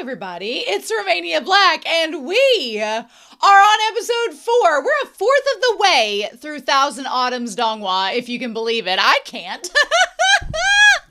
everybody. It's Romania Black, and we are on episode 4. We're a fourth of the way through Thousand Autumns Donghua, if you can believe it. I can't.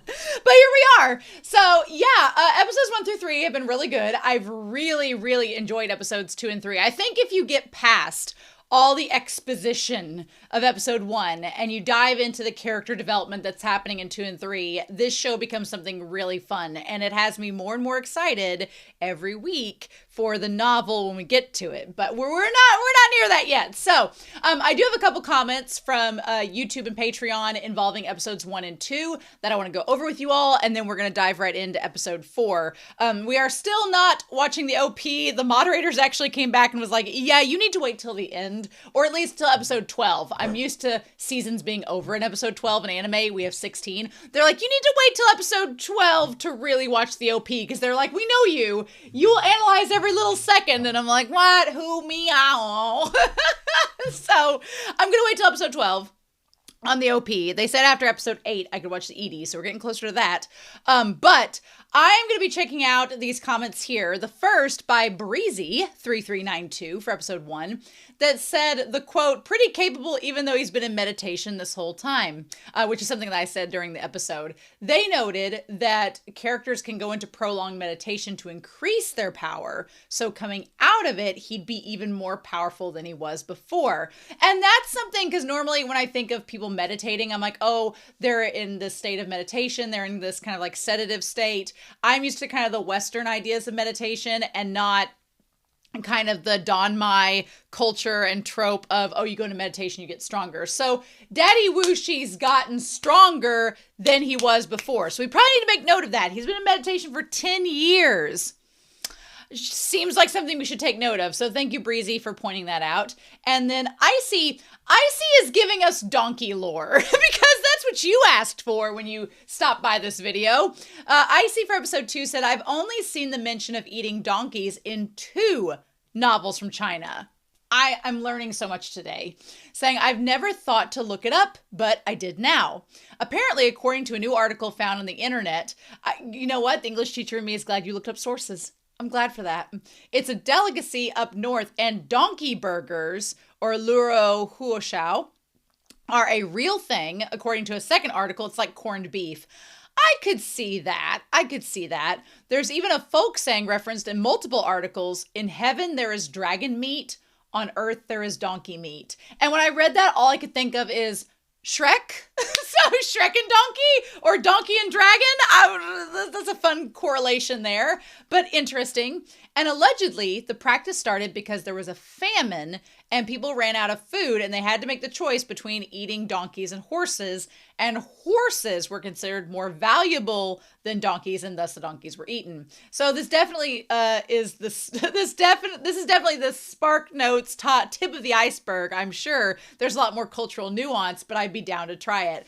But here we are. So, episodes 1 through 3 have been really good. I've really enjoyed episodes 2 and 3. I think if you get past all the exposition of episode 1 and you dive into the character development that's happening in 2 and 3, this show becomes something really fun, and it has me more and more excited every week for the novel when we get to it. But we're not near that yet. So I do have a couple comments from YouTube and Patreon involving episodes 1 and 2 that I want to go over with you all, and then we're going to dive right into episode 4. We are still not watching the OP. The moderators actually came back and was like, yeah, you need to wait till the end, or at least till episode 12. I'm used to seasons being over in episode 12. In anime, we have 16. They're like, you need to wait till episode 12 to really watch the OP, because they're like, we know you. You'll analyze every little second. And I'm like, what? Who? Meow. So I'm going to wait till episode 12 on the OP. They said after episode 8, I could watch the ED, so we're getting closer to that. But I'm going to be checking out these comments here. The first by Breezy3392 for episode 1 that said the quote, pretty capable even though he's been in meditation this whole time, which is something that I said during the episode. They noted that characters can go into prolonged meditation to increase their power. So coming out of it, he'd be even more powerful than he was before. And that's something, because normally when I think of people meditating, I'm like, oh, they're in this state of meditation. They're in this kind of like sedative state. I'm used to kind of the Western ideas of meditation and not kind of the Donmai culture and trope of, oh, you go into meditation, you get stronger. So Daddy Wushi's gotten stronger than he was before. So we probably need to make note of that. He's been in meditation for 10 years. Seems like something we should take note of. So thank you, Breezy, for pointing that out. And then Icy is giving us donkey lore because that's what you asked for when you stopped by this video. Icy for episode 2 said, I've only seen the mention of eating donkeys in 2 novels from China. I'm learning so much today. Saying, I've never thought to look it up, but I did now. Apparently, according to a new article found on the internet, you know what? The English teacher in me is glad you looked up sources. I'm glad for that. It's a delicacy up north, and donkey burgers, or luro huoshao, are a real thing. According to a second article, it's like corned beef. I could see that. There's even a folk saying referenced in multiple articles, in heaven there is dragon meat, on earth there is donkey meat. And when I read that, all I could think of is Shrek. So Shrek and donkey, or donkey and dragon. That's a fun correlation there, but interesting. And allegedly, the practice started because there was a famine and people ran out of food and they had to make the choice between eating donkeys and horses were considered more valuable than donkeys, and thus the donkeys were eaten. So this definitely is this is definitely the Spark Notes tip of the iceberg. I'm sure there's a lot more cultural nuance, but I'd be down to try it.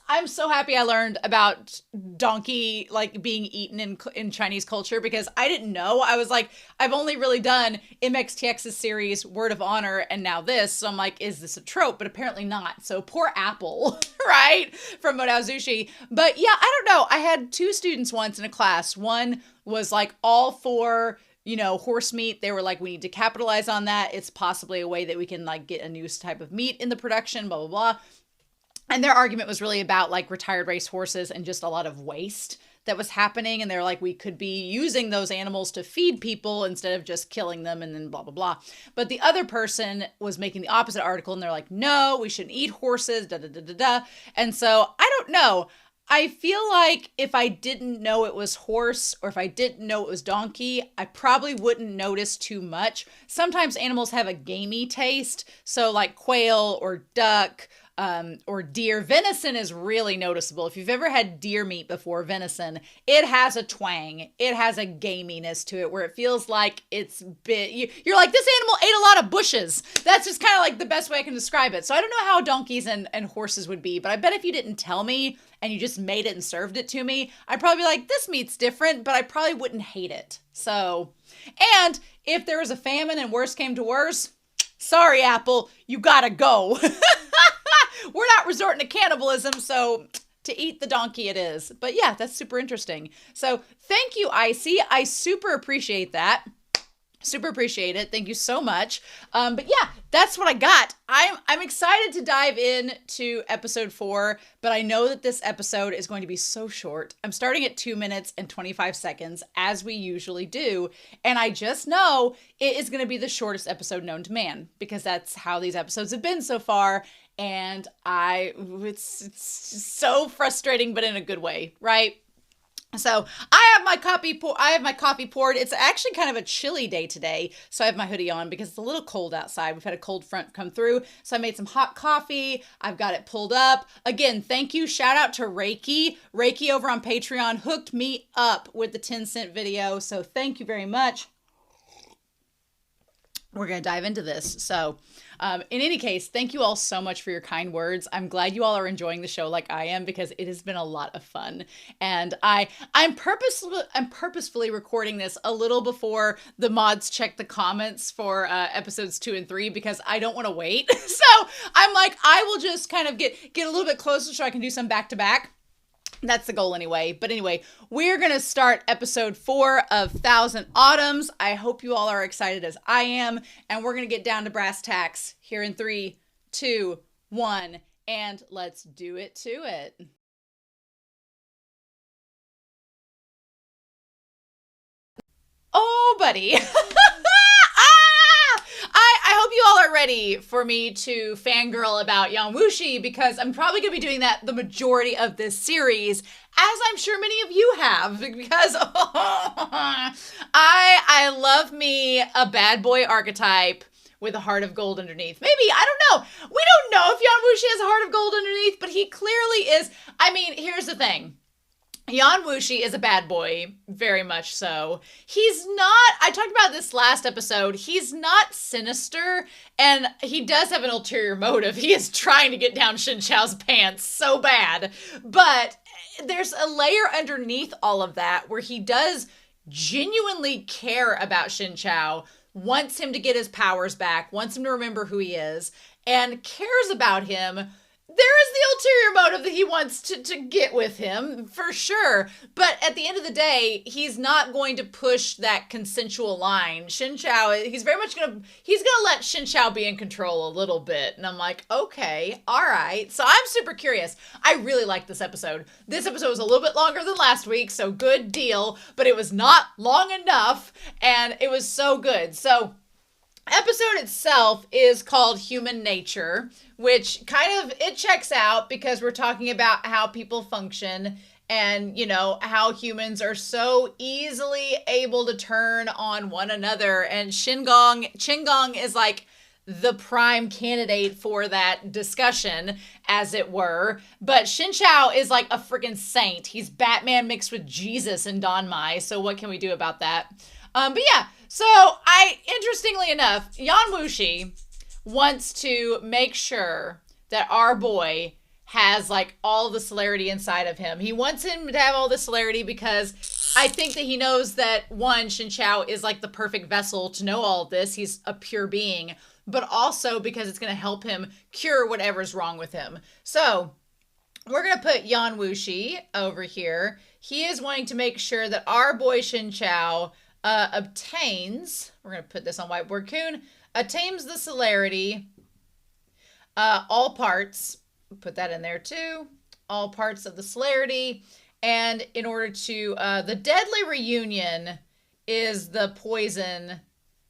I'm so happy I learned about donkey like being eaten in Chinese culture, because I didn't know. I was like, I've only really done MXTX's series Word of Honor and now this. So I'm like, is this a trope? But apparently not. So poor Apple, right? From Modao Zushi. But yeah, I don't know. I had 2 students once in a class. One was like all for, horse meat. They were like, we need to capitalize on that. It's possibly a way that we can like get a new type of meat in the production, blah, blah, blah. And their argument was really about like retired race horses and just a lot of waste that was happening. And they're like, we could be using those animals to feed people instead of just killing them and then blah, blah, blah. But the other person was making the opposite article and they're like, no, we shouldn't eat horses, da, da, da, da, da. And so I don't know. I feel like if I didn't know it was horse or if I didn't know it was donkey, I probably wouldn't notice too much. Sometimes animals have a gamey taste. So like quail or duck, or deer. Venison is really noticeable. If you've ever had deer meat before, venison, it has a twang. It has a gaminess to it where it feels like it's bit. You're like, this animal ate a lot of bushes. That's just kind of like the best way I can describe it. So I don't know how donkeys and horses would be, but I bet if you didn't tell me and you just made it and served it to me, I'd probably be like, this meat's different, but I probably wouldn't hate it. So, and if there was a famine and worse came to worse, sorry, Apple, you gotta go. We're not resorting to cannibalism, so to eat the donkey it is. But yeah, that's super interesting. So thank you, Icy. I super appreciate that. Super appreciate it. Thank you so much. But yeah, that's what I got. I'm excited to dive in to episode 4, but I know that this episode is going to be so short. I'm starting at 2 minutes and 25 seconds, as we usually do. And I just know it is going to be the shortest episode known to man, because that's how these episodes have been so far. And it's so frustrating, but in a good way, right? So I have my coffee poured. It's actually kind of a chilly day today, so I have my hoodie on because it's a little cold outside. We've had a cold front come through, so I made some hot coffee. I've got it pulled up. Again, thank you. Shout out to Reiki. Reiki over on Patreon hooked me up with the 10-cent video, so thank you very much. We're going to dive into this. So in any case, thank you all so much for your kind words. I'm glad you all are enjoying the show like I am, because it has been a lot of fun. And I'm purposefully recording this a little before the mods check the comments for episodes 2 and 3, because I don't want to wait. So I'm like, I will just kind of get a little bit closer so I can do some back to back. That's the goal anyway. But anyway, we're going to start episode 4 of 1,000 Autumns. I hope you all are excited as I am. And we're going to get down to brass tacks here in 3, 2, 1. And let's do it to it. Oh, buddy. I hope you all are ready for me to fangirl about Yan Wushi, because I'm probably going to be doing that the majority of this series, as I'm sure many of you have, because I love me a bad boy archetype with a heart of gold underneath. Maybe, I don't know. We don't know if Yan Wushi has a heart of gold underneath, but he clearly is. I mean, here's the thing. Yan Wushi is a bad boy, very much so. He's not, I talked about this last episode, he's not sinister, and he does have an ulterior motive. He is trying to get down Shen Qiao's pants so bad. But there's a layer underneath all of that where he does genuinely care about Shen Qiao, wants him to get his powers back, wants him to remember who he is, and cares about him. There is the ulterior motive that he wants to get with him, for sure. But at the end of the day, he's not going to push that consensual line. Shen Qiao, he's very much he's going to let Shen Qiao be in control a little bit. And I'm like, okay, all right. So I'm super curious. I really like this episode. This episode was a little bit longer than last week, so good deal. But it was not long enough, and it was so good. So episode itself is called Human Nature, which kind of, it checks out because we're talking about how people function and, you know, how humans are so easily able to turn on one another. And Chen Gong is like the prime candidate for that discussion, as it were. But Shen Qiao is like a freaking saint. He's Batman mixed with Jesus and Don Mai. So what can we do about that? But yeah, so interestingly enough, Yan Wushi wants to make sure that our boy has like all the celerity inside of him. He wants him to have all the celerity because I think that he knows that, one, Shen Qiao is like the perfect vessel to know all of this. He's a pure being, but also because it's going to help him cure whatever's wrong with him. So we're going to put Yan Wushi over here. He is wanting to make sure that our boy Shen Qiao obtains, we're going to put this on whiteboard coon, attains the celerity, all parts, put that in there too, all parts of the celerity, and in order to, the deadly reunion is the poison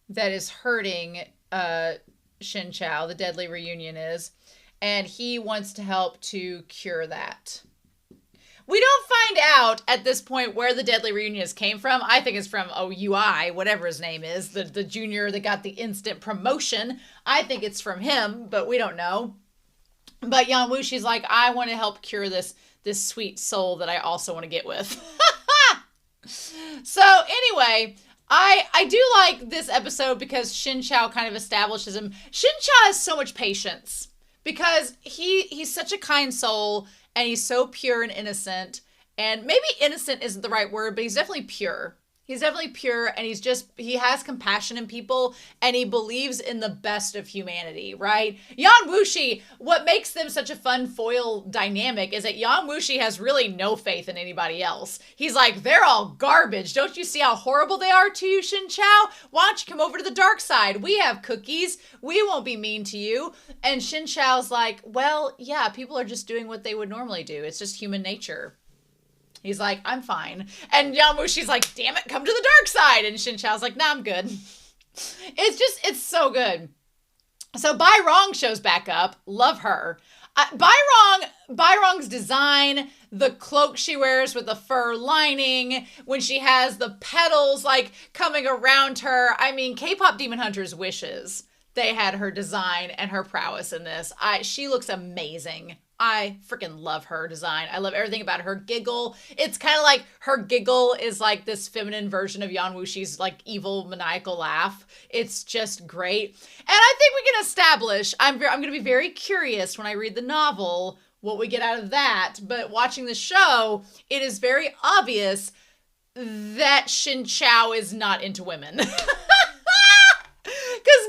that is hurting Shen Qiao, the deadly reunion is, and he wants to help to cure that. We don't find out at this point where the deadly reunions came from. I think it's from UI, whatever his name is, the junior that got the instant promotion. I think it's from him, but we don't know. But Yan Wushi's like, I want to help cure this sweet soul that I also want to get with. So anyway, I do like this episode because Shen Qiao kind of establishes him. Shen Qiao has so much patience because he's such a kind soul. And he's so pure and innocent. And maybe innocent isn't the right word, but he's definitely pure. He's definitely pure, and he has compassion in people, and he believes in the best of humanity, right? Yan Wushi, what makes them such a fun foil dynamic is that Yan Wushi has really no faith in anybody else. He's like, they're all garbage. Don't you see how horrible they are to you, Shen Qiao? Why don't you come over to the dark side? We have cookies. We won't be mean to you. And Shen Qiao's like, well, yeah, people are just doing what they would normally do. It's just human nature. He's like, I'm fine. And Yan Wushi's like, damn it, come to the dark side. And Shen Qiao's like, nah, I'm good. It's so good. So Bai Rong shows back up. Love her. Bai Rong's design, the cloak she wears with the fur lining, when she has the petals like coming around her. I mean, K-pop Demon Hunters wishes they had her design and her prowess in this. She looks amazing. I freaking love her design. I love everything about her giggle. It's kind of like her giggle is like this feminine version of Yan Wushi's like evil maniacal laugh. It's just great. And I think we can establish, I'm going to be very curious when I read the novel what we get out of that. But watching the show, it is very obvious that Shen Qiao is not into women. Because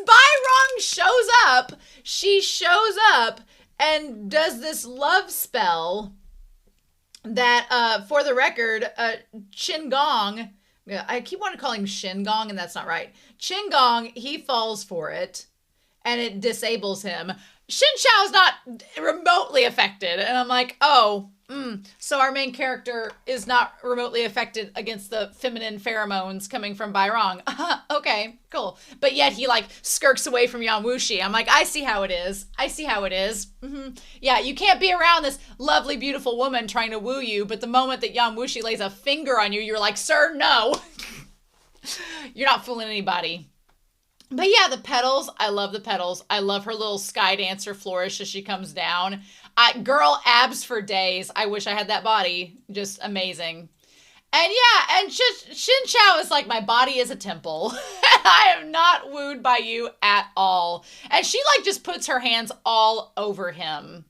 Bai Rong shows up. She shows up and does this love spell that, for the record, Chen Gong, I keep wanting to call him Shen Gong, and that's not right. Chen Gong, he falls for it, and it disables him. Shen Qiao is not remotely affected, and I'm like, oh, so our main character is not remotely affected against the feminine pheromones coming from Bai Rong. Okay, cool. But yet he like skirks away from Yan Wushi. I'm like, I see how it is. Yeah, you can't be around this lovely, beautiful woman trying to woo you, but the moment that Yan Wushi lays a finger on you, you're like, sir, no. You're not fooling anybody. But yeah, the petals, I love the petals. I love her little sky dancer flourish as she comes down. Girl, abs for days. I wish I had that body. Just amazing. And yeah, and Shen Qiao is like, my body is a temple. I am not wooed by you at all. And she like just puts her hands all over him,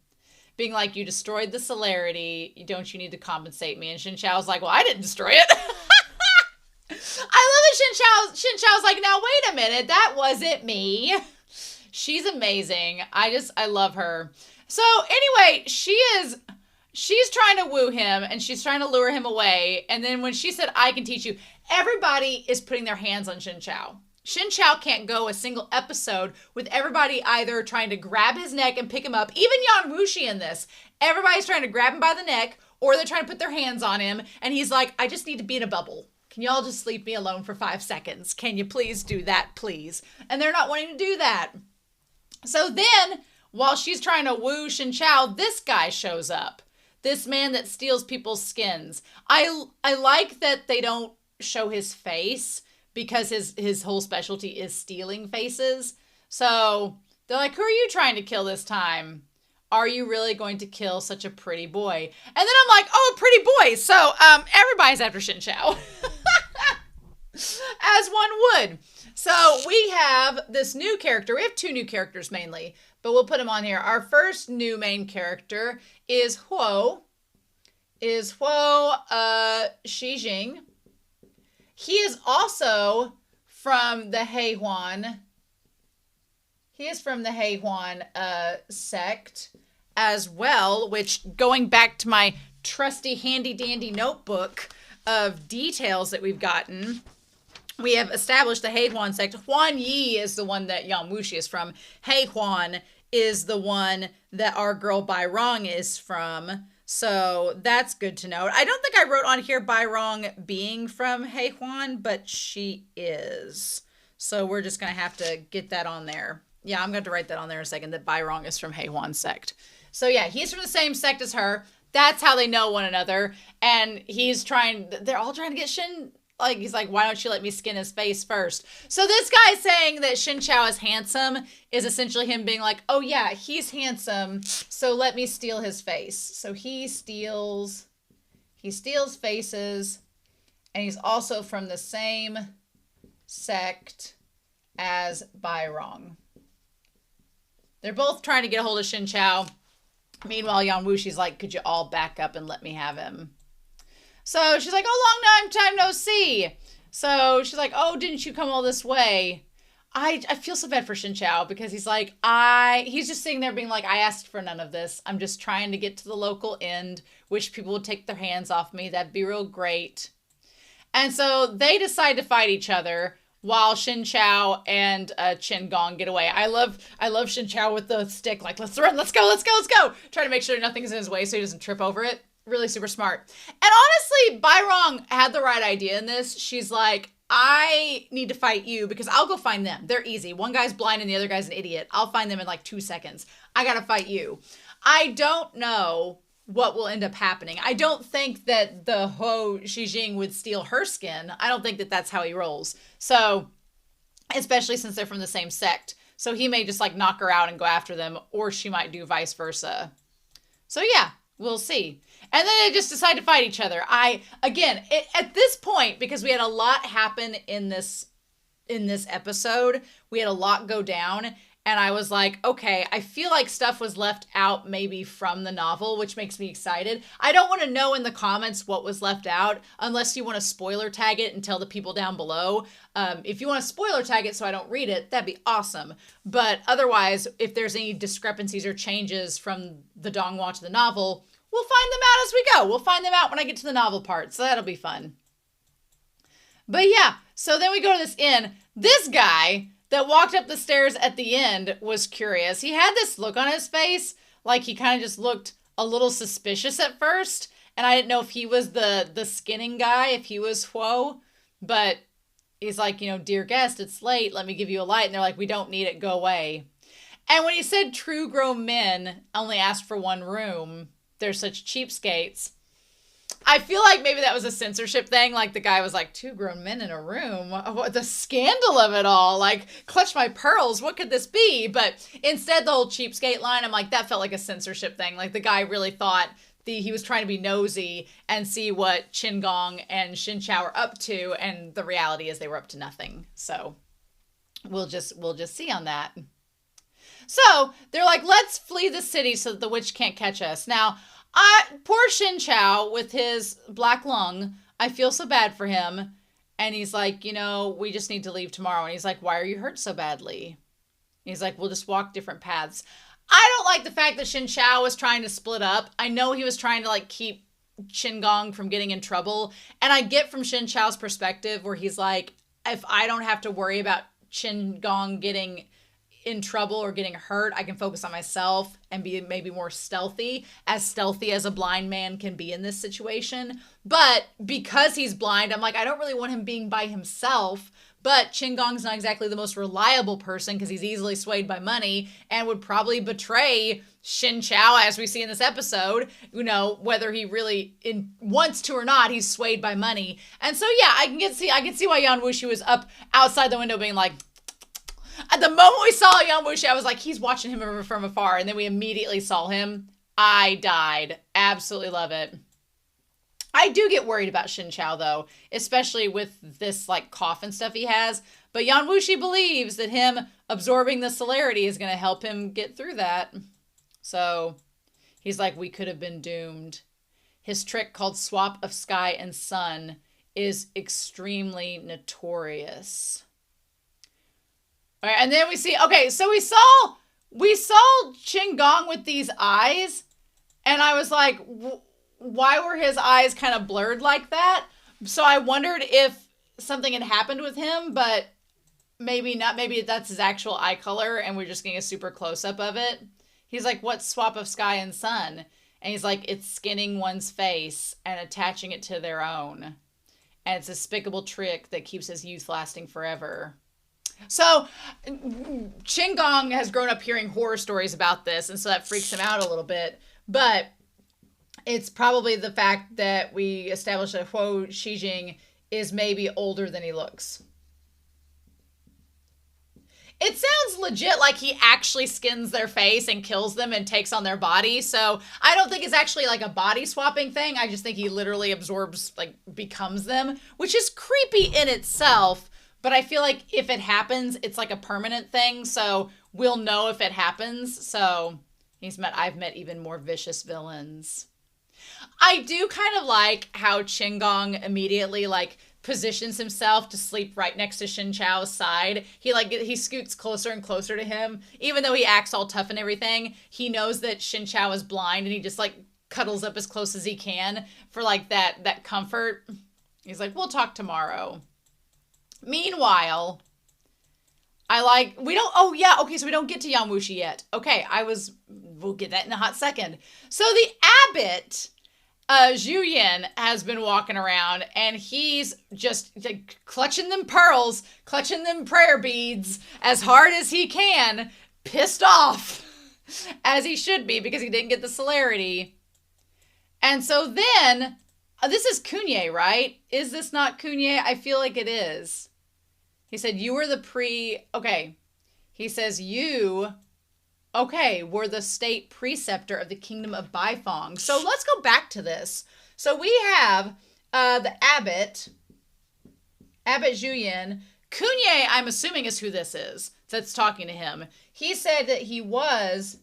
being like, you destroyed the Solarity. Don't you need to compensate me? And Shen Qiao's like, well, I didn't destroy it. I love that Shen Qiao's like, now wait a minute, that wasn't me. She's amazing. I love her. So anyway, she's trying to woo him and she's trying to lure him away. And then when she said, I can teach you, everybody is putting their hands on Shen Qiao. Shen Qiao can't go a single episode with everybody either trying to grab his neck and pick him up. Even Yan Wushi in this. Everybody's trying to grab him by the neck or they're trying to put their hands on him. And he's like, I just need to be in a bubble. Can y'all just leave me alone for 5 seconds? Can you please do that, please? And they're not wanting to do that. So then, while she's trying to woo Shen Qiao, this guy shows up. This man that steals people's skins. I like that they don't show his face because his whole specialty is stealing faces. So they're like, who are you trying to kill this time? Are you really going to kill such a pretty boy? And then I'm like, oh, a pretty boy. So everybody's after Shen Qiao. As one would. So we have this new character. We have 2 new characters mainly, but we'll put them on here. Our first new main character is Huo. Shijing. He is also from the Heihuan. He is from the Heihuan sect as well, which, going back to my trusty handy dandy notebook of details that we've gotten, we have established the Heihuan sect. Huan Yi is the one that Yan Wushi is from. Heihuan is the one that our girl Bai Rong is from. So that's good to know. I don't think I wrote on here Bai Rong being from Heihuan, but she is. So we're just going to have to get that on there. Yeah, I'm going to write that on there in a second, that Bai Rong is from Heihuan sect. So yeah, he's from the same sect as her. That's how they know one another. And they're all trying to get Shen, like, he's like, why don't you let me skin his face first? So this guy saying that Shen Qiao is handsome is essentially him being like, oh yeah, he's handsome, so let me steal his face. So he steals faces, and he's also from the same sect as Bai Rong. They're both trying to get a hold of Shen Qiao. Meanwhile, Yan Wushi's like, could you all back up and let me have him? So she's like, oh, long time no see. So she's like, oh, didn't you come all this way? I feel so bad for Shen Qiao because he's like, he's just sitting there being like, I asked for none of this. I'm just trying to get to the local end. Wish people would take their hands off me. That'd be real great. And so they decide to fight each other while Shen Qiao and Chen Gong get away. I love Shen Qiao with the stick, like, let's run, let's go. Trying to make sure nothing's in his way so he doesn't trip over it. Really super smart. And honestly, Bairong had the right idea in this. She's like, I need to fight you because I'll go find them. They're easy. One guy's blind and the other guy's an idiot. I'll find them in like 2 seconds. I gotta fight you. I don't know what will end up happening. I don't think that the Ho Shijing would steal her skin. I don't think that that's how he rolls. So, especially since they're from the same sect. So he may just like knock her out and go after them, or she might do vice versa. So yeah, we'll see. And then they just decide to fight each other. At this point, because we had a lot happen in this episode, we had a lot go down, and I was like, okay, I feel like stuff was left out maybe from the novel, which makes me excited. I don't want to know in the comments what was left out, unless you want to spoiler tag it and tell the people down below. If you want to spoiler tag it so I don't read it, that'd be awesome. But otherwise, if there's any discrepancies or changes from the Donghua to the novel, we'll find them out as we go. We'll find them out when I get to the novel part, so that'll be fun. But yeah, so then we go to this inn. This guy that walked up the stairs at the end was curious. He had this look on his face, like he kind of just looked a little suspicious at first, and I didn't know if he was the skinning guy, if he was Huo, but he's like, dear guest, it's late, let me give you a light, and they're like, we don't need it, go away. And when he said true grown men only asked for one room, they're such cheapskates, I feel like maybe that was a censorship thing. Like the guy was like, 2 grown men in a room. What the scandal of it all. Like, clutch my pearls. What could this be? But instead, the whole cheapskate line, I'm like, that felt like a censorship thing. Like the guy really thought he was trying to be nosy and see what Chen Gong and Shen Qiao are up to. And the reality is they were up to nothing. So we'll just see on that. So they're like, let's flee the city so that the witch can't catch us. Now, poor Shen Qiao with his black lung, I feel so bad for him. And he's like, we just need to leave tomorrow. And he's like, why are you hurt so badly? And he's like, we'll just walk different paths. I don't like the fact that Shen Qiao was trying to split up. I know he was trying to like keep Chen Gong from getting in trouble. And I get from Shen Qiao's perspective where he's like, if I don't have to worry about Chen Gong getting in trouble or getting hurt, I can focus on myself and be maybe more stealthy as a blind man can be in this situation. But because he's blind, I'm like, I don't really want him being by himself. But Chen Gong's not exactly the most reliable person because he's easily swayed by money and would probably betray Shen Qiao, as we see in this episode, whether he really wants to or not, he's swayed by money. And so, yeah, I can see why Yan Wushi was up outside the window being like, at the moment we saw Yan Wushi, I was like, he's watching him from afar. And then we immediately saw him. I died. Absolutely love it. I do get worried about Shen Qiao, though, especially with this like cough and stuff he has. But Yan Wushi believes that him absorbing the Solarity is going to help him get through that. So he's like, we could have been doomed. His trick called Swap of Sky and Sun is extremely notorious. All right, and then we see, okay, so we saw Chen Gong with these eyes, and I was like, why were his eyes kind of blurred like that? So I wondered if something had happened with him, but maybe not. Maybe that's his actual eye color, and we're just getting a super close-up of it. He's like, what's Swap of Sky and Sun? And he's like, it's skinning one's face and attaching it to their own. And it's a despicable trick that keeps his youth lasting forever. So, Chen Gong has grown up hearing horror stories about this, and so that freaks him out a little bit. But it's probably the fact that we established that Huo Shijing is maybe older than he looks. It sounds legit like he actually skins their face and kills them and takes on their body. So I don't think it's actually like a body swapping thing. I just think he literally absorbs, like becomes them, which is creepy in itself. But I feel like if it happens, it's like a permanent thing. So we'll know if it happens. So I've met even more vicious villains. I do kind of like how Chen Gong immediately like positions himself to sleep right next to Shen Qiao's side. He scoots closer and closer to him, even though he acts all tough and everything. He knows that Shen Qiao is blind, and he just like cuddles up as close as he can for like that comfort. He's like, we'll talk tomorrow. Meanwhile, so we don't get to Yan Wushi yet. Okay, we'll get that in a hot second. So the abbot, Zhu Yin, has been walking around, and he's just like, clutching them pearls, clutching them prayer beads as hard as he can, pissed off, as he should be, because he didn't get the Solarity. And so then, this is Kunye, right? Is this not Kunye? I feel like it is. He said, you were okay. He says, you, okay, were the state preceptor of the kingdom of Baifeng. So let's go back to this. So we have the abbot Zhu Yin. Kunye, I'm assuming, is who this is that's talking to him. He said that he was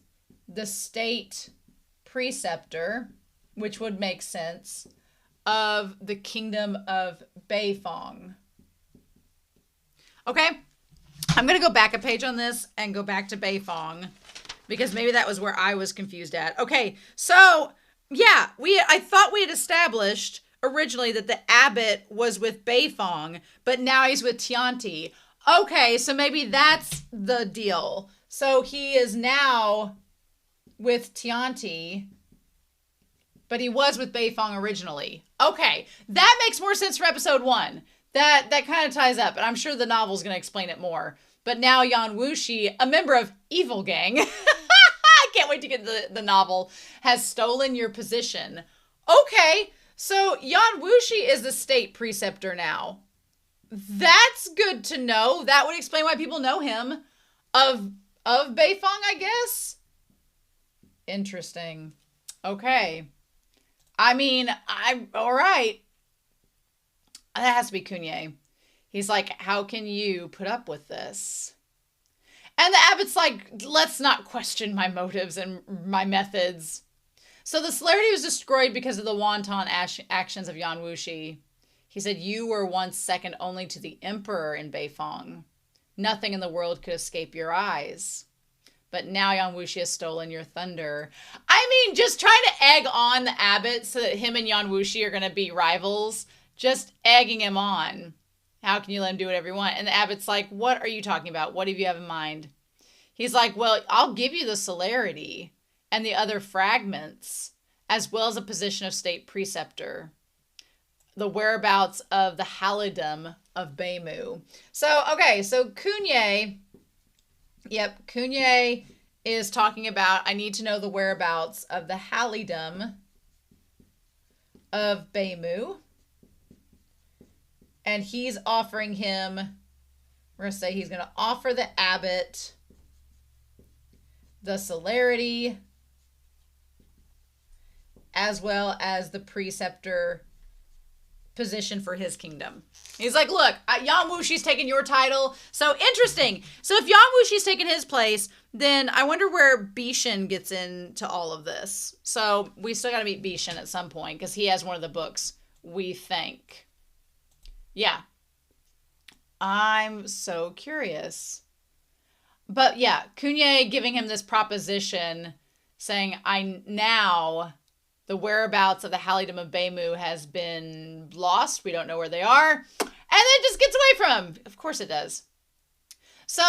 the state preceptor, which would make sense, of the kingdom of Baifeng. Okay, I'm going to go back a page on this and go back to Baifeng, because maybe that was where I was confused at. Okay, so, yeah, I thought we had established originally that the abbot was with Baifeng, but now he's with Tianti. Okay, so maybe that's the deal. So he is now with Tianti, but he was with Baifeng originally. Okay, that makes more sense for episode 1. That kind of ties up, and I'm sure the novel's going to explain it more. But now Yan Wushi, a member of Evil Gang, I can't wait to get the novel, has stolen your position. Okay, so Yan Wushi is the state preceptor now. That's good to know. That would explain why people know him. Of Baifeng, I guess? Interesting. Okay. I mean, all right. That has to be Kunye. He's like, how can you put up with this? And the abbot's like, let's not question my motives and my methods. So the Solarity was destroyed because of the wanton actions of Yan Wushi. He said, you were once second only to the emperor in Baifeng. Nothing in the world could escape your eyes. But now Yan Wushi has stolen your thunder. I mean, just trying to egg on the abbot so that him and Yan Wushi are going to be rivals. Just egging him on. How can you let him do whatever you want? And the abbot's like, what are you talking about? What do you have in mind? He's like, well, I'll give you the Solarity and the other fragments, as well as a position of state preceptor. The whereabouts of the Halidom of Beimu. So, okay, so Kunye, Kunye is talking about, I need to know the whereabouts of the Halidom of Beimu. And he's offering him, we're going to say he's going to offer the abbot the Solarity as well as the preceptor position for his kingdom. He's like, look, Yan Wushi's taking your title. So interesting. So if Yan Wushi's taking his place, then I wonder where Bishan gets into all of this. So we still got to meet Bishan at some point because he has one of the books, we think. Yeah. I'm so curious. But yeah, Kunye giving him this proposition saying, the whereabouts of the Halidom of Beimu has been lost. We don't know where they are. And then it just gets away from him. Of course it does. So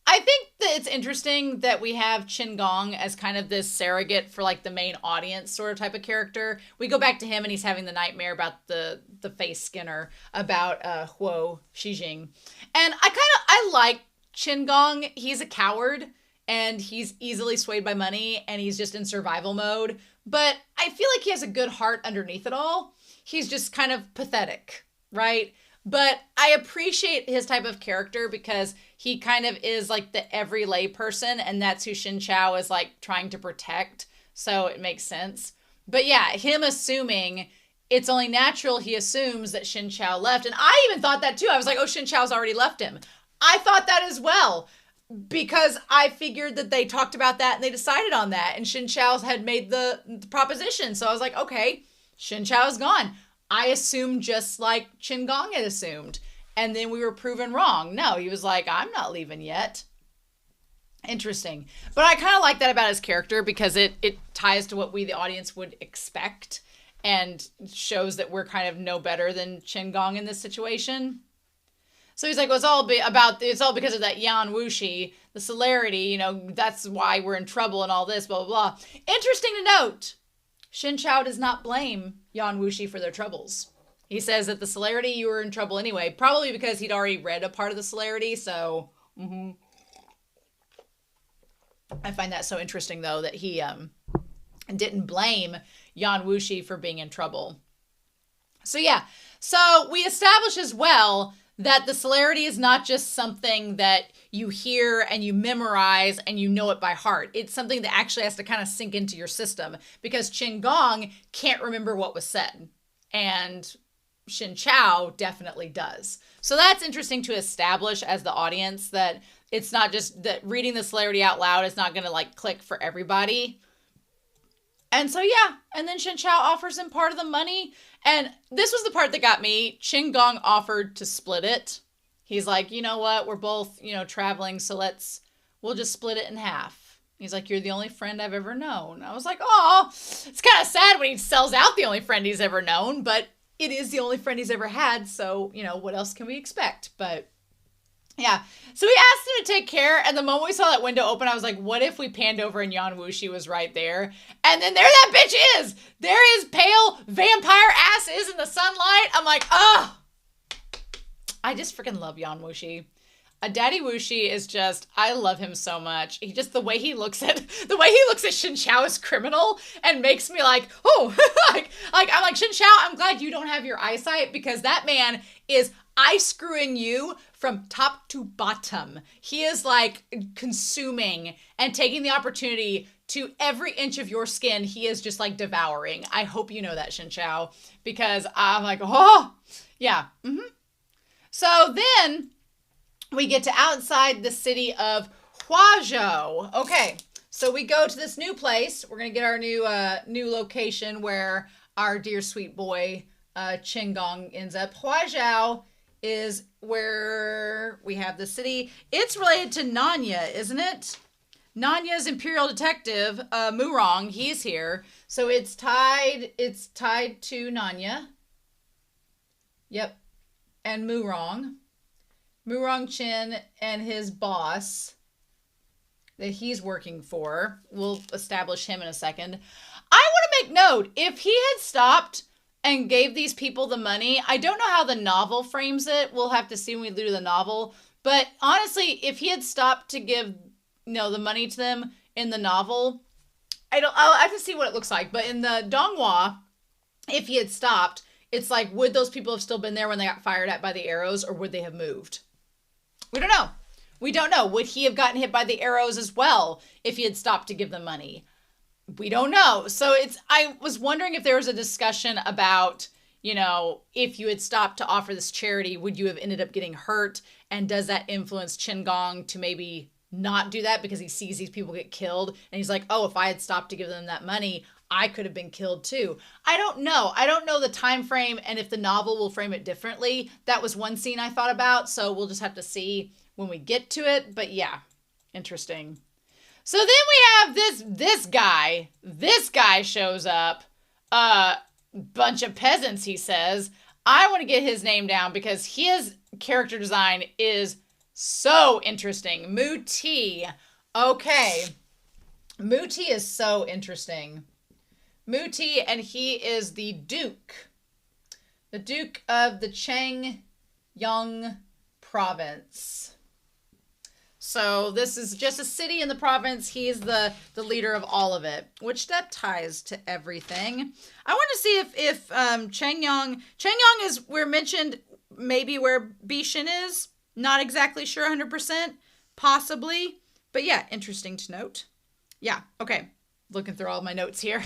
I think that it's interesting that we have Chen Gong as kind of this surrogate for like the main audience sort of type of character. We go back to him and he's having the nightmare about the face skinner about Huo Shijing. And I like Chen Gong. He's a coward and he's easily swayed by money and he's just in survival mode. But I feel like he has a good heart underneath it all. He's just kind of pathetic, right? But I appreciate his type of character because he kind of is like the every lay person, and that's who Shen Qiao is like trying to protect. So it makes sense. But yeah, him assuming it's only natural he assumes that Shen Qiao left. And I even thought that too. I was like, oh, Shen Qiao's already left him. I thought that as well because I figured that they talked about that and they decided on that. And Shen Qiao had made the proposition. So I was like, okay, Shen Qiao is gone. I assumed just like Chen Gong had assumed. And then we were proven wrong. No, he was like, I'm not leaving yet. Interesting. But I kind of like that about his character because it ties to what we, the audience, would expect and shows that we're kind of no better than Chen Gong in this situation. So he's like, well, it's all because of that Yan Wushi, the Solarity, that's why we're in trouble and all this, blah, blah, blah. Interesting to note, Shen Qiao does not blame Yan Wushi for their troubles. He says that the Solarity, you were in trouble anyway, probably because he'd already read a part of the Solarity, so... I find that so interesting, though, that he didn't blame Yan Wushi for being in trouble. So, yeah. So, we establish as well that the Solarity is not just something that you hear and you memorize and you know it by heart. It's something that actually has to kind of sink into your system because Chen Gong can't remember what was said. And Shen Qiao definitely does. So that's interesting to establish as the audience that it's not just that reading the Solarity out loud is not going to like click for everybody. And so, yeah. And then Shen Qiao offers him part of the money. And this was the part that got me. Chen Gong offered to split it. He's like, you know what? We're both, traveling. So we'll just split it in half. He's like, you're the only friend I've ever known. I was like, oh, it's kind of sad when he sells out the only friend he's ever known. But it is the only friend he's ever had. So, what else can we expect? But yeah. So we asked him to take care. And the moment we saw that window open, I was like, what if we panned over and Yan Wushi was right there? And then there that bitch is. There his pale vampire ass is in the sunlight. I'm like, oh, I just freaking love Yan Wushi. Daddy Wushi is just, I love him so much. He just, the way he looks at Shen Qiao as criminal and makes me like, oh, I'm like, Shen Qiao, I'm glad you don't have your eyesight because that man is eye screwing you from top to bottom. He is like consuming and taking the opportunity to every inch of your skin. He is just like devouring. I hope you know that, Shen Qiao, because I'm like, oh, yeah. So then we get to outside the city of Huazhou. Okay, so we go to this new place. We're going to get our new location where our dear sweet boy Chen Gong ends up. Huazhou is where we have the city. It's related to Nanya, isn't it? Nanya's Imperial Detective, Murong, he's here. So it's tied to Nanya. Yep. And Murong Chen and his boss that he's working for. We'll establish him in a second. I want to make note, if he had stopped and gave these people the money, I don't know how the novel frames it. We'll have to see when we do the novel. But honestly, if he had stopped to give the money to them in the novel, I'll have to see what it looks like. But in the Donghua, if he had stopped, it's like, would those people have still been there when they got fired at by the arrows, or would they have moved? We don't know. We don't know. Would he have gotten hit by the arrows as well if he had stopped to give them money? We don't know. So I was wondering if there was a discussion about, if you had stopped to offer this charity, would you have ended up getting hurt? And does that influence Chen Gong to maybe not do that because he sees these people get killed? And he's like, oh, if I had stopped to give them that money, I could have been killed too. I don't know. I don't know the time frame and if the novel will frame it differently. That was one scene I thought about. So we'll just have to see when we get to it. But yeah, interesting. So then we have this guy. This guy shows up. Bunch of peasants, he says. I want to get his name down because his character design is so interesting. Mu Ti. Okay. Mu Ti is so interesting. Mu Ti, and he is the Duke. The Duke of the Changyang province. So this is just a city in the province. He's the leader of all of it, which that ties to everything. I want to see if Changyang is, we're mentioned maybe where Bishan is. Not exactly sure 100%, possibly. But yeah, interesting to note. Yeah, okay. Looking through all of my notes here.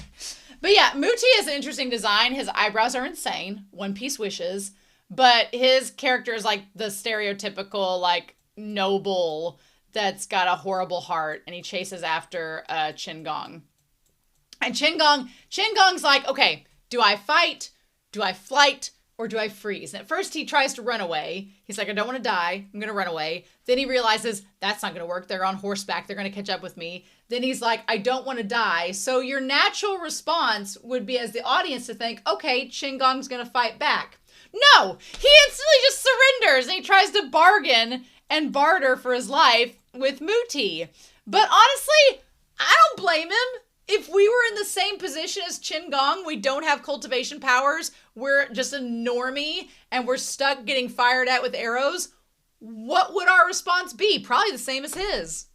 But yeah, Mu Ti is an interesting design. His eyebrows are insane. One Piece wishes. But his character is like the stereotypical, like, noble that's got a horrible heart. And he chases after Chen Gong. And Chen Gong's like, okay, do I fight? Do I flight or do I freeze? And at first he tries to run away. He's like, I don't want to die. I'm going to run away. Then he realizes that's not going to work. They're on horseback. They're going to catch up with me. Then he's like, I don't want to die. So your natural response would be as the audience to think, okay, Chen Gong's going to fight back. No, he instantly just surrenders and he tries to bargain and barter for his life with Muti. But honestly, I don't blame him. If we were in the same position as Chen Gong, we don't have cultivation powers, we're just a normie, and we're stuck getting fired at with arrows, what would our response be? Probably the same as his.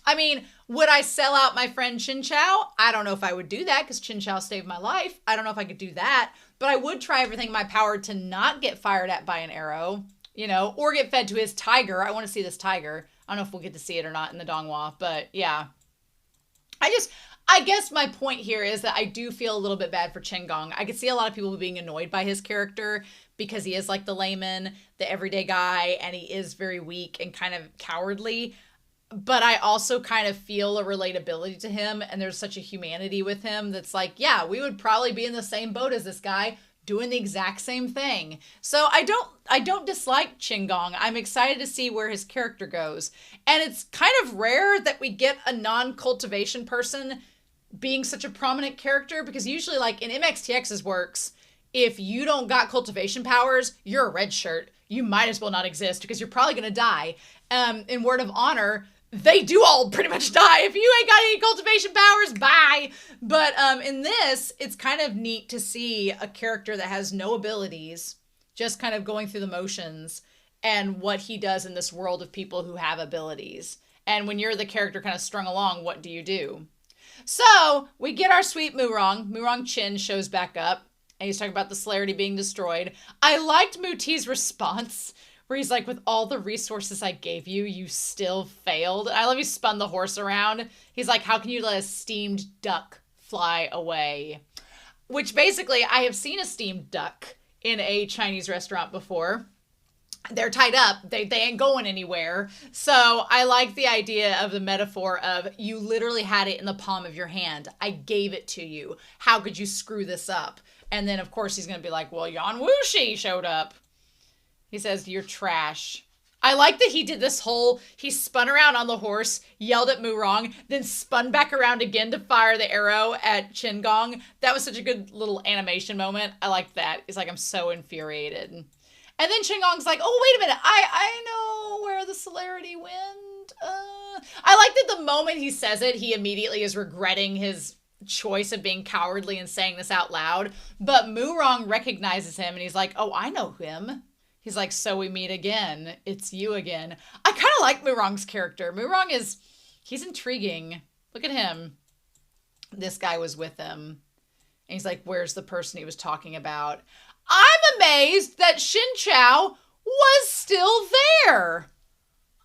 I mean, would I sell out my friend Shen Qiao? I don't know if I would do that because Chen Qiao saved my life. I don't know if I could do that, but I would try everything in my power to not get fired at by an arrow, you know, or get fed to his tiger. I want to see this tiger. I don't know if we'll get to see it or not in the Donghua, but yeah. I guess my point here is that I do feel a little bit bad for Chen Gong. I could see a lot of people being annoyed by his character because he is like the layman, the everyday guy, and he is very weak and kind of cowardly. But I also kind of feel a relatability to him, and there's such a humanity with him that's like, yeah, we would probably be in the same boat as this guy doing the exact same thing. So I don't dislike Chen Gong. I'm excited to see where his character goes. And it's kind of rare that we get a non-cultivation person being such a prominent character, because usually like in MXTX's works, if you don't got cultivation powers, you're a red shirt. You might as well not exist because you're probably going to die. In Word of Honor, they do all pretty much die. If you ain't got any cultivation powers, bye. But in this, it's kind of neat to see a character that has no abilities, just kind of going through the motions, and what he does in this world of people who have abilities. And when you're the character kind of strung along, what do you do? So we get our sweet Murong. Murong Chin shows back up, and he's talking about the Solarity being destroyed. I liked Muti's response, where he's like, with all the resources I gave you, you still failed. I love he spun the horse around. He's like, how can you let a steamed duck fly away? Which basically, I have seen a steamed duck in a Chinese restaurant before. They're tied up. They ain't going anywhere. So I like the idea of the metaphor of you literally had it in the palm of your hand. I gave it to you. How could you screw this up? And then, of course, he's going to be like, well, Yan Wushi showed up. He says, you're trash. I like that he did this whole, he spun around on the horse, yelled at Murong, then spun back around again to fire the arrow at Chen Gong. That was such a good little animation moment. I liked that. He's like, I'm so infuriated. And then Chen Gong's like, oh, wait a minute. I know where the Solarity went. I like that the moment he says it, he immediately is regretting his choice of being cowardly and saying this out loud. But Murong recognizes him and he's like, oh, I know him. He's like, so we meet again. It's you again. I kind of like Murong's character. Murong he's intriguing. Look at him. This guy was with him. And he's like, where's the person he was talking about? I'm amazed that Shen Qiao was still there.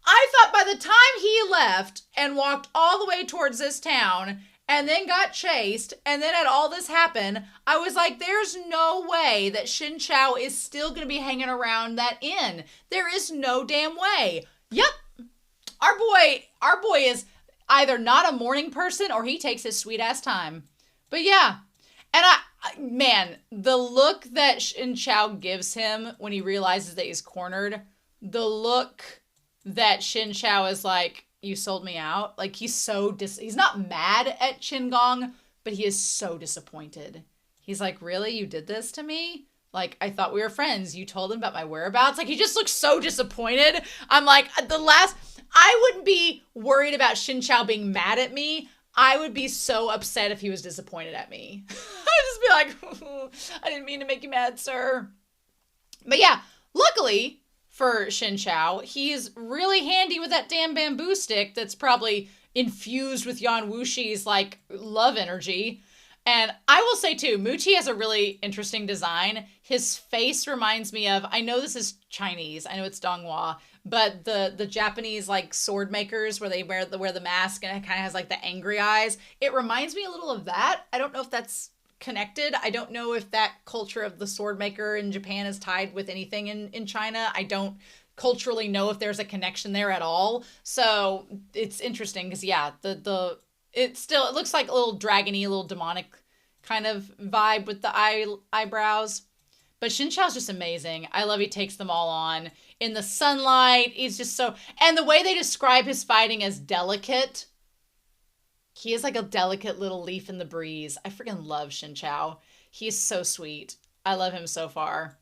I thought by the time he left and walked all the way towards this town and then got chased and then had all this happen, I was like, there's no way that Shen Qiao is still going to be hanging around that inn. There is no damn way. Yep. Our boy is either not a morning person or he takes his sweet ass time. But yeah. And man, the look that Shen Qiao gives him when he realizes that he's cornered, the look that Shen Qiao is like, you sold me out. Like, he's not mad at Chen Gong, but he is so disappointed. He's like, really? You did this to me? Like, I thought we were friends. You told him about my whereabouts. Like, he just looks so disappointed. I'm like, I wouldn't be worried about Shen Qiao being mad at me. I would be so upset if he was disappointed at me. I'd just be like, I didn't mean to make you mad, sir. But yeah, luckily for Shen Qiao, he's really handy with that damn bamboo stick that's probably infused with Yan Wushi's, like, love energy. And I will say, too, Muti has a really interesting design. His face reminds me of, I know this is Chinese, I know it's Donghua, but the Japanese, like, sword makers where they wear the mask and it kind of has, like, the angry eyes. It reminds me a little of that. I don't know if that's connected. I don't know if that culture of the sword maker in Japan is tied with anything in China. I don't culturally know if there's a connection there at all. So it's interesting because, yeah, it looks like a little dragony, a little demonic kind of vibe with the eyebrows. But Shen Qiao's just amazing. I love he takes them all on. In the sunlight, he's just so... And the way they describe his fighting as delicate... He is like a delicate little leaf in the breeze. I freaking love Shen Qiao. He is so sweet. I love him so far.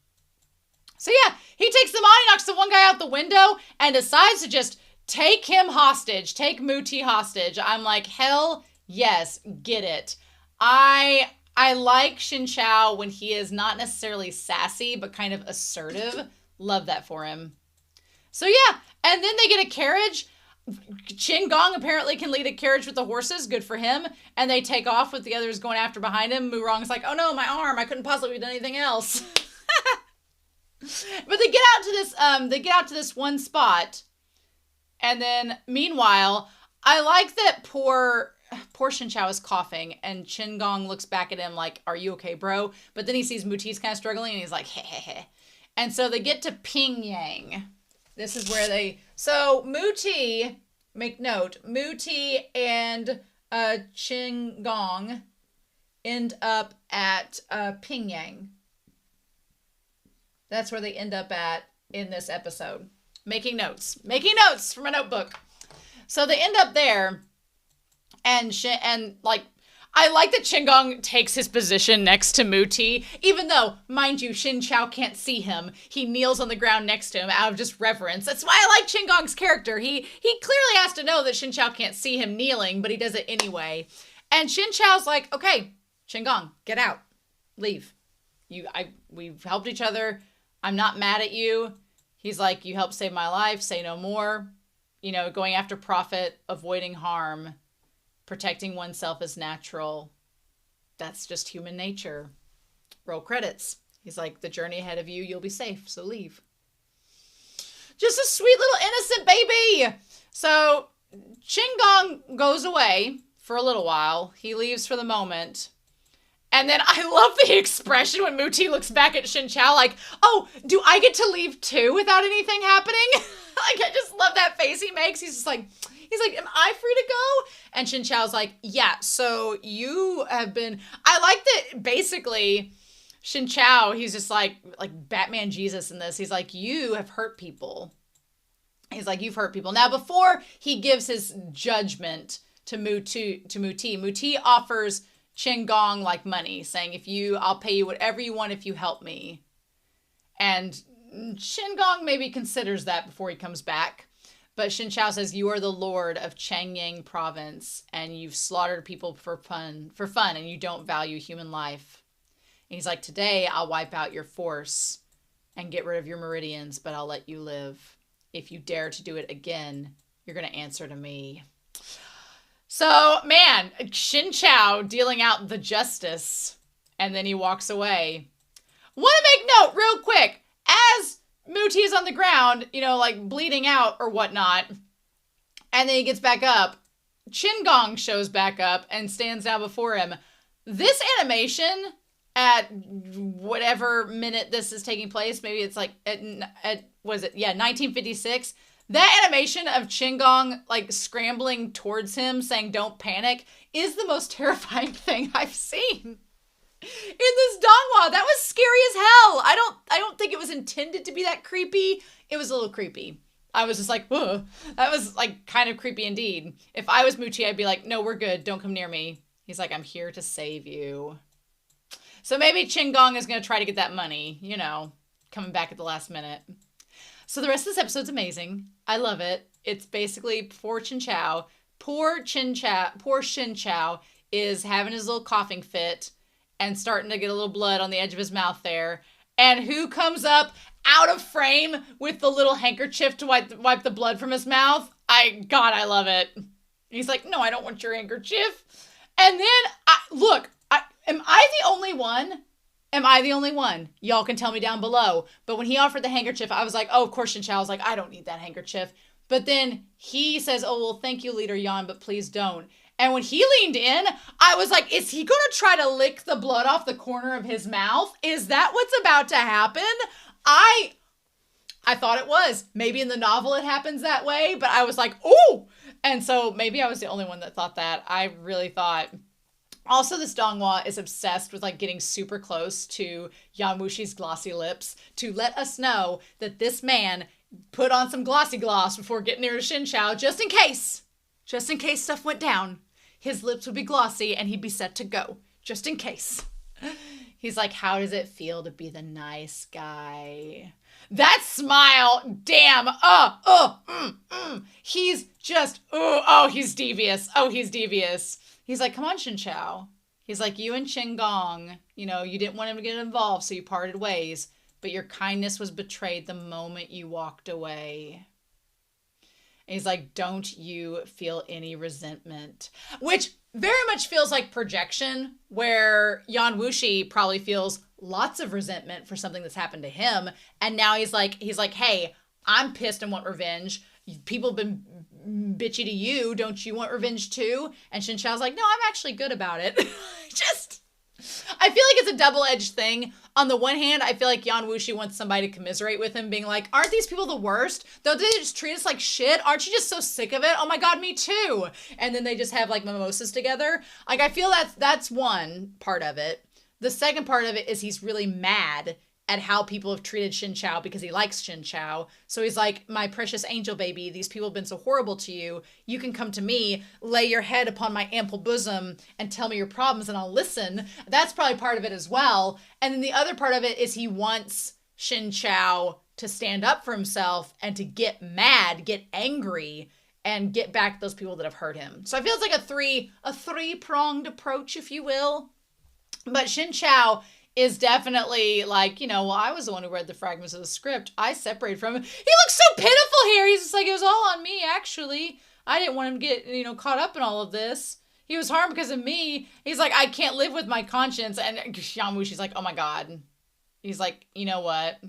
So yeah, he takes them on, he knocks the one guy out the window, and decides to just take him hostage. Take Muti hostage. I'm like, hell yes, get it. I like Shen Qiao when he is not necessarily sassy, but kind of assertive. Love that for him. So yeah, and then they get a carriage. Chen Gong apparently can lead a carriage with the horses. Good for him. And they take off with the others going after behind him. Mu Rong's like, oh no, my arm. I couldn't possibly have done anything else. But they get out to this one spot. And then meanwhile, I like that poor Shen Qiao is coughing, and Chen Gong looks back at him like, are you okay, bro? But then he sees Muti's kind of struggling, and he's like, heh heh heh. And so they get to Pingyang. This is where they... So Muti, make note, Muti and Chen Gong end up at Pingyang. That's where they end up at in this episode. Making notes from a notebook. So they end up there, and I like that Chen Gong takes his position next to Muti, even though, mind you, Shen Qiao can't see him. He kneels on the ground next to him out of just reverence. That's why I like Chen Gong's character. He clearly has to know that Shen Qiao can't see him kneeling, but he does it anyway. And Shen Qiao's like, okay, Chen Gong, get out. Leave. We've helped each other. I'm not mad at you. He's like, you helped save my life. Say no more. You know, going after profit, avoiding harm, protecting oneself is natural. That's just human nature. Roll credits. He's like, the journey ahead of you, you'll be safe, so leave. Just a sweet little innocent baby. So Chen Gong goes away for a little while. He leaves for the moment. And then I love the expression when Muti looks back at Shen Qiao like, oh, do I get to leave too without anything happening? Like, I just love that face he makes. He's like, am I free to go? And Shen Qiao's like, yeah, so you have been, I like that basically Shen Qiao, he's just like Batman Jesus in this. He's like, you have hurt people. He's like, you've hurt people. Now, before he gives his judgment to Muti offers Chen Gong like money, saying, I'll pay you whatever you want if you help me. And Chen Gong maybe considers that before he comes back. But Shen Qiao says, you are the lord of Changyang province, and you've slaughtered people for fun, and you don't value human life. And he's like, today I'll wipe out your force and get rid of your meridians, but I'll let you live. If you dare to do it again, you're going to answer to me. So, man, Shen Qiao dealing out the justice, and then he walks away. Want to make note real quick, as Muti is on the ground, like bleeding out or whatnot, and then he gets back up, Chen Gong shows back up and stands down before him. This animation at whatever minute this is taking place, maybe it's like at 1956, that animation of Chen Gong like scrambling towards him saying don't panic is the most terrifying thing I've seen in this dongwa. That was scary as hell. I don't think it was intended to be that creepy. It was a little creepy. I was just like, whoa. That was like kind of creepy indeed. If I was Muti, I'd be like, no, we're good. Don't come near me. He's like, I'm here to save you. So maybe Chen Gong is going to try to get that money, coming back at the last minute. So the rest of this episode's amazing. I love it. It's basically poor Shen Qiao. Poor Shen Qiao is having his little coughing fit and starting to get a little blood on the edge of his mouth there. And who comes up out of frame with the little handkerchief to wipe the blood from his mouth? I love it. He's like, no, I don't want your handkerchief. And then, am I the only one? Am I the only one? Y'all can tell me down below. But when he offered the handkerchief, I was like, oh, of course, Shen Qiao was like, I don't need that handkerchief. But then he says, oh, well, thank you, Leader Yan, but please don't. And when he leaned in, I was like, is he going to try to lick the blood off the corner of his mouth? Is that what's about to happen? I thought it was. Maybe in the novel it happens that way, but I was like, ooh. And so maybe I was the only one that thought that. I really thought Also, this Donghua is obsessed with like getting super close to Yan Wushi's glossy lips to let us know that this man put on some glossy gloss before getting near to Shen Qiao, just in case stuff went down. His lips would be glossy and he'd be set to go, just in case. He's like, how does it feel to be the nice guy? That smile, damn, he's just, he's devious. He's devious. He's like, come on, Shen Qiao. He's like, you and Chen Gong, you know, you didn't want him to get involved, so you parted ways. But your kindness was betrayed the moment you walked away. And he's like, don't you feel any resentment? Which very much feels like projection, where Yan Wushi probably feels lots of resentment for something that's happened to him. And now he's like, hey, I'm pissed and want revenge. People have been bitchy to you. Don't you want revenge too? And Shen Qiao's like, no, I'm actually good about it. I feel like it's a double-edged thing. On the one hand, I feel like Yan Wushi wants somebody to commiserate with him, being like, aren't these people the worst? Don't they just treat us like shit? Aren't you just so sick of it? Oh my god, me too. And then they just have like mimosas together. Like, I feel that's one part of it. The second part of it is he's really mad at how people have treated Shen Qiao because he likes Shen Qiao. So he's like, my precious angel baby, these people have been so horrible to you. You can come to me, lay your head upon my ample bosom and tell me your problems and I'll listen. That's probably part of it as well. And then the other part of it is he wants Shen Qiao to stand up for himself and to get mad, get angry, and get back at those people that have hurt him. So I feel it's like a three-pronged approach, if you will. But Shen Qiao is definitely like, you know, well, I was the one who read the fragments of the script. I separated from him. He looks so pitiful here. He's just like, it was all on me, actually. I didn't want him to get, you know, caught up in all of this. He was harmed because of me. He's like, I can't live with my conscience. And Yan Wushi's like, oh my god. He's like, you know what?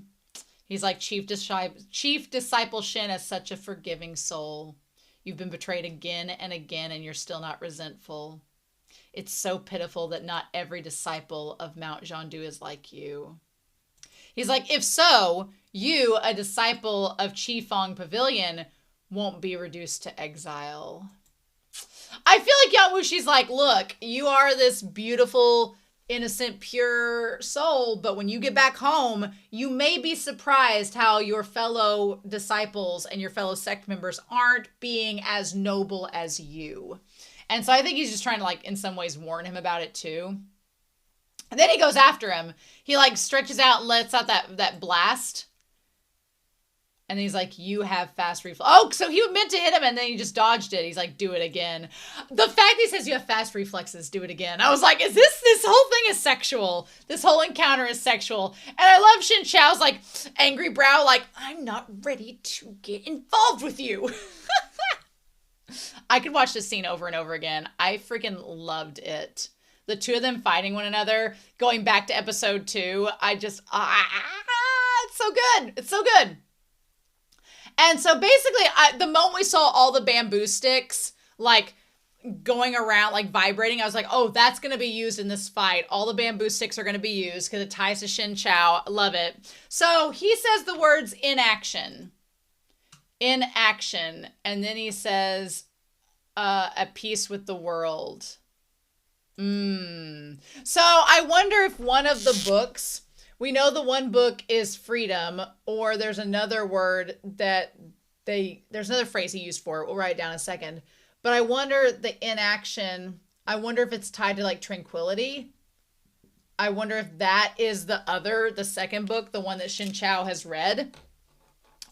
He's like, Chief Disciple Shen has such a forgiving soul. You've been betrayed again and again, and you're still not resentful. It's so pitiful that not every disciple of Mount Zhongdu is like you. He's like, if so, you, a disciple of Qifeng Pavilion, won't be reduced to exile. I feel like Yan Wushi's like, look, you are this beautiful, innocent, pure soul, but when you get back home, you may be surprised how your fellow disciples and your fellow sect members aren't being as noble as you. And so I think he's just trying to, like, in some ways warn him about it too. And then he goes after him. He, like, stretches out and lets out that blast. And he's like, you have fast reflex. Oh, so he meant to hit him and then he just dodged it. He's like, do it again. The fact that he says you have fast reflexes, do it again. I was like, is this whole thing is sexual. This whole encounter is sexual. And I love Shen Qiao's, like, angry brow, like, I'm not ready to get involved with you. I could watch this scene over and over again. I freaking loved it. The two of them fighting one another, going back to episode 2. It's so good. It's so good. And so basically, the moment we saw all the bamboo sticks, like, going around, like, vibrating, I was like, oh, that's going to be used in this fight. All the bamboo sticks are going to be used because it ties to Shen Qiao. I love it. So he says the words in action. In action. And then he says, at peace with the world. So I wonder if one of the books, we know the one book is freedom, or there's another word that there's another phrase he used for it. We'll write it down in a second. But I wonder the inaction, I wonder if it's tied to, like, tranquility. I wonder if that is the second book, the one that Shen Qiao has read.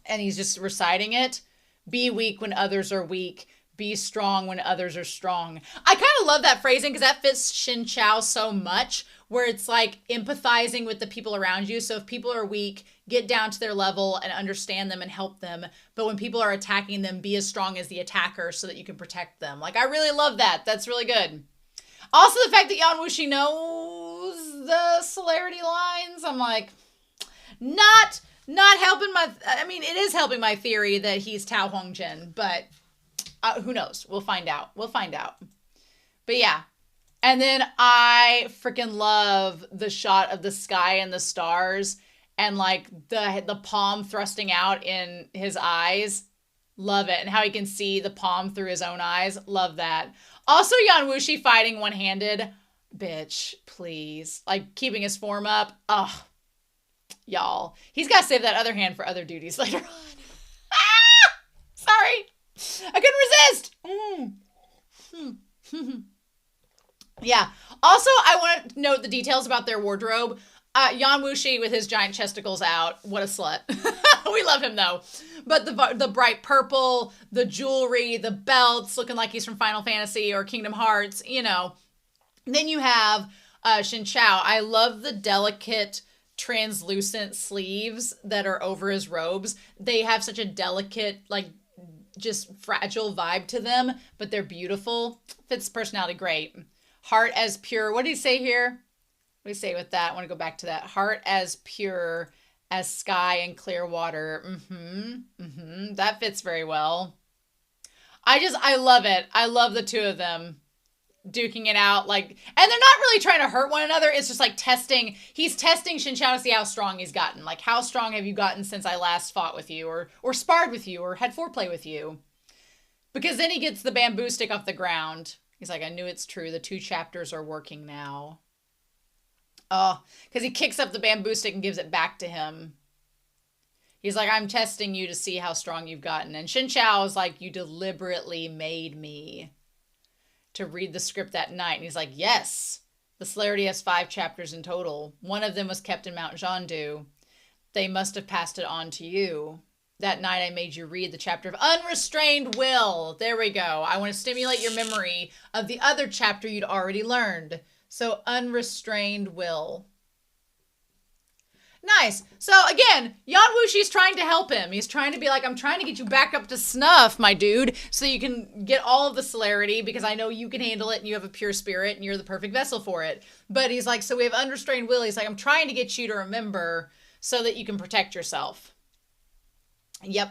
And he's just reciting it. Be weak when others are weak. Be strong when others are strong. I kind of love that phrasing because that fits Shen Qiao so much, where it's like empathizing with the people around you. So if people are weak, get down to their level and understand them and help them. But when people are attacking them, be as strong as the attacker so that you can protect them. Like, I really love that. That's really good. Also, the fact that Yan Wushi knows the Solarity lines, I'm like, not helping it is helping my theory that he's Tao Hongzhen, but who knows? We'll find out. But yeah. And then I freaking love the shot of the sky and the stars and, like, the palm thrusting out in his eyes. Love it. And how he can see the palm through his own eyes. Love that. Also, Yan Wushi fighting one-handed. Bitch, please. Like, keeping his form up. Ugh. Y'all. He's got to save that other hand for other duties later on. Ah! Sorry. I couldn't resist. Yeah. Also, I want to note the details about their wardrobe. Yan Wushi with his giant chesticles out. What a slut. We love him, though. But the bright purple, the jewelry, the belts, looking like he's from Final Fantasy or Kingdom Hearts, you know. Then you have Shen Qiao. I love the delicate translucent sleeves that are over his robes. They have such a delicate, like, just fragile vibe to them, but they're beautiful. Fits personality great. Heart as pure. What did he say here? What did he say with that? I want to go back to that. Heart as pure as sky and clear water. That fits very well. I love it. I love the two of them duking it out, like, and they're not really trying to hurt one another. It's just like testing. He's testing Shen Qiao to see how strong he's gotten. Like, how strong have you gotten since I last fought with you, or sparred with you, or had foreplay with you? Because then he gets the bamboo stick off the ground. He's like, I knew it's true. The 2 chapters are working now. Oh, because he kicks up the bamboo stick and gives it back to him. He's like, I'm testing you to see how strong you've gotten. And Shen Qiao is like, you deliberately made me to read the script that night. And he's like, yes, the Solarity has 5 chapters in total. One of them was kept in Mount Zhandu. They must have passed it on to you. That night I made you read the chapter of unrestrained will. There we go. I want to stimulate your memory of the other chapter you'd already learned. So unrestrained will. Nice. So again, Yan Wushi's trying to help him. He's trying to be like, I'm trying to get you back up to snuff, my dude, so you can get all of the Solarity, because I know you can handle it and you have a pure spirit and you're the perfect vessel for it. But he's like, so we have unrestrained will. He's like, I'm trying to get you to remember so that you can protect yourself. Yep.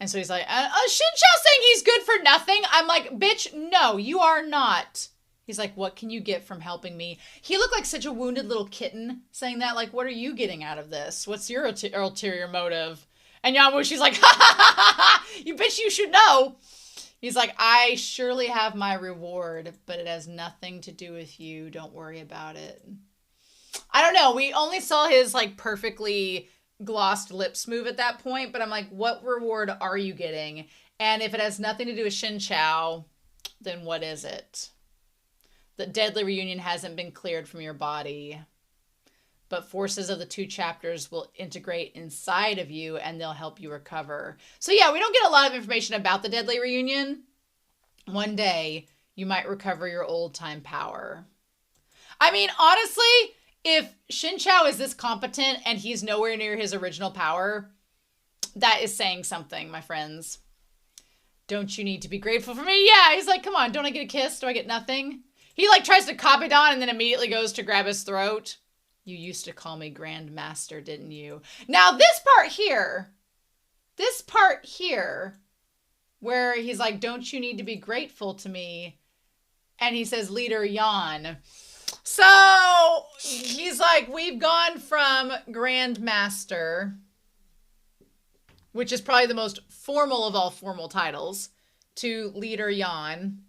And so he's like, Shen Qiao saying he's good for nothing. I'm like, bitch, no, you are not. He's like, what can you get from helping me? He looked like such a wounded little kitten saying that. Like, what are you getting out of this? What's your ulterior motive? And Yan Wushi's like, ha ha ha ha ha, you bitch, you should know. He's like, I surely have my reward, but it has nothing to do with you. Don't worry about it. I don't know. We only saw his like perfectly glossed lips move at that point, but I'm like, what reward are you getting? And if it has nothing to do with Shen Qiao, then what is it? The deadly reunion hasn't been cleared from your body, but forces of the 2 chapters will integrate inside of you and they'll help you recover. So yeah, we don't get a lot of information about the deadly reunion. One day you might recover your old time power. I mean, honestly, if Shen Qiao is this competent and he's nowhere near his original power, that is saying something, my friends. Don't you need to be grateful for me? Yeah, he's like, come on, don't I get a kiss? Do I get nothing? He like tries to copy Don and then immediately goes to grab his throat. You used to call me Grand Master, didn't you? Now this part here, where he's like, don't you need to be grateful to me? And he says, Leader Yan. So he's like, we've gone from Grand Master, which is probably the most formal of all formal titles, to Leader Yan.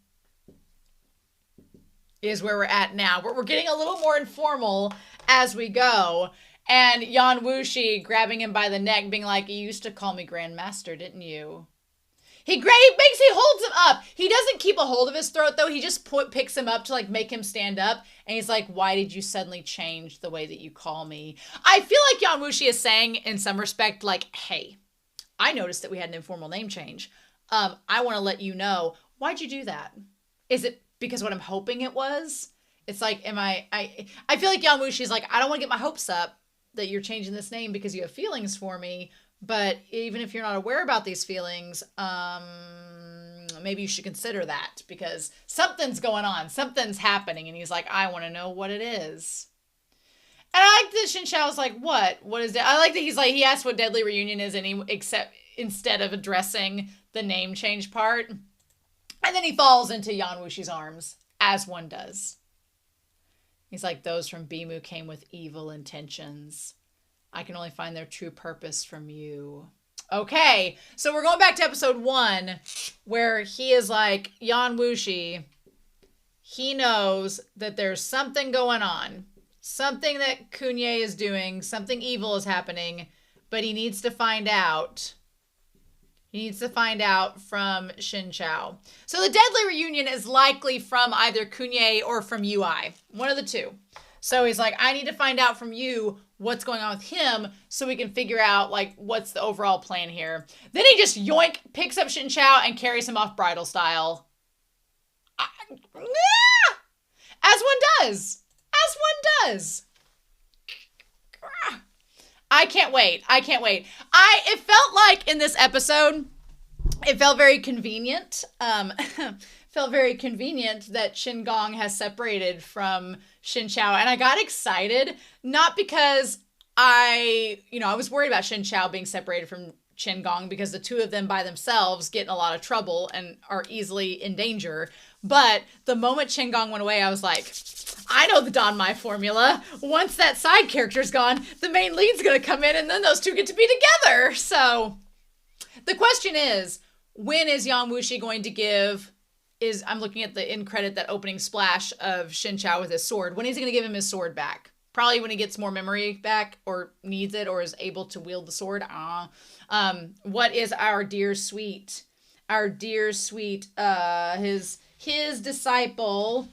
Is where we're at now. We're getting a little more informal as we go. And Yan Wushi grabbing him by the neck, being like, you used to call me Grand Master, didn't you? He holds him up. He doesn't keep a hold of his throat, though. He just picks him up to, like, make him stand up. And he's like, why did you suddenly change the way that you call me? I feel like Yan Wushi is saying, in some respect, like, hey, I noticed that we had an informal name change. I want to let you know. Why'd you do that? Is it because what I'm hoping it was? It's like, I feel like Yan Wushi's like, I don't want to get my hopes up that you're changing this name because you have feelings for me. But even if you're not aware about these feelings, maybe you should consider that because something's going on. Something's happening. And he's like, I want to know what it is. And I like that Shen Qiao's like, what? What is that? I like that he's like, he asked what Deadly Reunion is instead of addressing the name change part. And then he falls into Yan Wushi's arms, as one does. He's like, those from Bimu came with evil intentions. I can only find their true purpose from you. Okay, so we're going back to episode 1, where he is like, Yan Wushi, he knows that there's something going on. Something that Kunye is doing. Something evil is happening. But he needs to find out. He needs to find out from Shen Qiao. So the deadly reunion is likely from either Kunye or from UI. One of the two. So he's like, I need to find out from you what's going on with him so we can figure out, like, what's the overall plan here. Then he just yoink, picks up Shen Qiao and carries him off bridal style. As one does. As one does. I can't wait. I can't wait. It felt like in this episode, it felt very convenient. Felt very convenient that Chen Gong has separated from Shen Qiao. And I got excited, not because I was worried about Shen Qiao being separated from Chen Gong because the two of them by themselves get in a lot of trouble and are easily in danger. But the moment Chen Gong went away, I was like, I know the Don Mai formula. Once that side character's gone, the main lead's going to come in and then those two get to be together. So the question is, when is Yan Wushi going to give... I'm looking at the end credit, that opening splash of Shen Qiao with his sword. When is he going to give him his sword back? Probably when he gets more memory back or needs it or is able to wield the sword. What is our dear sweet, his disciple,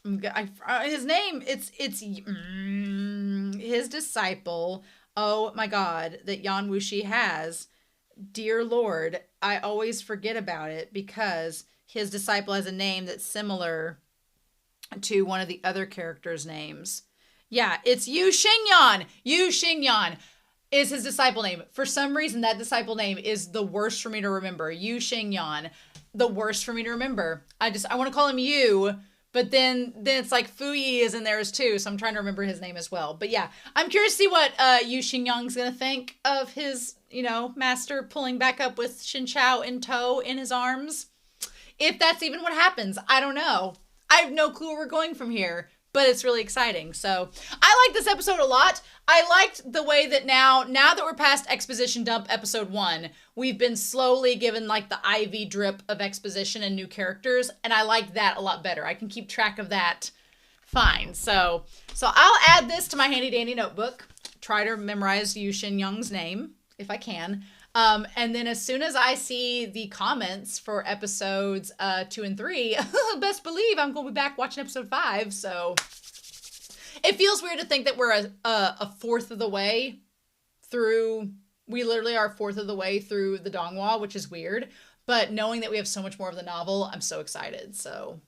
his name, his disciple. Oh my God, that Yan Wushi has. Dear Lord, I always forget about it because his disciple has a name that's similar to one of the other characters' names. Yeah, it's Yu Xingyan. Yu Xingyan is his disciple name. For some reason, that disciple name is the worst for me to remember. Yu Xingyan. The worst for me to remember. I want to call him Yu, but then it's like Fu Yi is in there too, so I'm trying to remember his name as well. But yeah, I'm curious to see what Yu Xingyang's going to think of his, master pulling back up with Shen Qiao in tow in his arms. If that's even what happens, I don't know. I have no clue where we're going from here, but it's really exciting. So I like this episode a lot. I liked the way that now that we're past exposition dump episode 1, we've been slowly given like the IV drip of exposition and new characters. And I like that a lot better. I can keep track of that fine. So I'll add this to my handy dandy notebook. Try to memorize Yu Xingyang's name if I can. And then as soon as I see the comments for episodes 2 and 3, best believe I'm going to be back watching episode 5. So it feels weird to think that we're a fourth of the way through. We literally are a fourth of the way through the Donghua, which is weird. But knowing that we have so much more of the novel, I'm so excited. So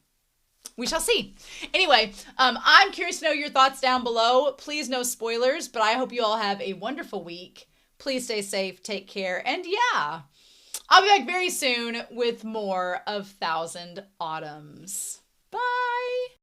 we shall see. Anyway, I'm curious to know your thoughts down below. Please no spoilers, but I hope you all have a wonderful week. Please stay safe, take care, and yeah, I'll be back very soon with more of 1000 Autumns. Bye!